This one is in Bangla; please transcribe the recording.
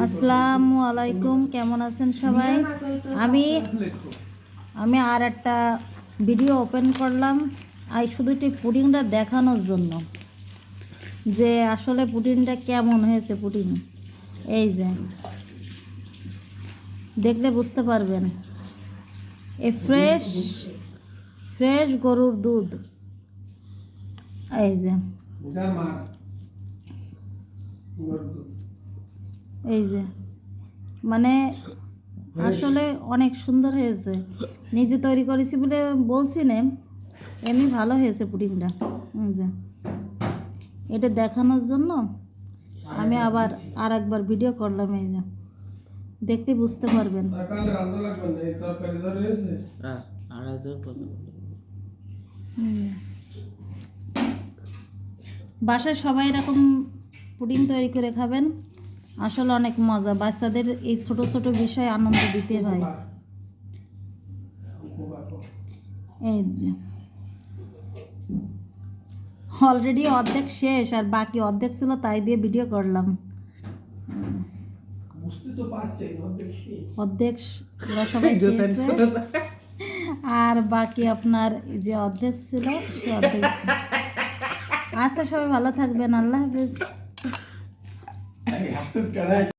আসসালামু আলাইকুম, কেমন আছেন সবাই? আমি আর একটা ভিডিও ওপেন করলাম শুধু একটু পুডিংটা দেখানোর জন্য, যে আসলে পুডিংটা কেমন হয়েছে। পুডিং এই যে দেখলে বুঝতে পারবেন, এই ফ্রেশ গরুর দুধ। এই যে মানে আসলে অনেক সুন্দর হয়েছে। নিজে তৈরি করেছি বলে বলছি না, এমনি ভালো হয়েছে পুডিংটা। যে এটা দেখানোর জন্য আমি আবার আর একবার ভিডিও করলাম। এই যে দেখতে বুঝতে পারবেন। বাসায় সবাই এরকম পুডিং তৈরি করে খাবেন, আসলে অনেক মজা। বাচ্চাদের এই ছোট ছোট বিষয়ে আনন্দ দিতে হয়। এই যে অলরেডি অর্ধেক শেষ, আর বাকি অর্ধেক ছিল, তাই দিয়ে ভিডিও করলাম। অর্ধেক সবাই খেয়েছে, আর বাকি আপনার যে অর্ধেক ছিল সে অর্ধেক। আচ্ছা, সবাই ভালো থাকবেন, আল্লাহ হাফেজ।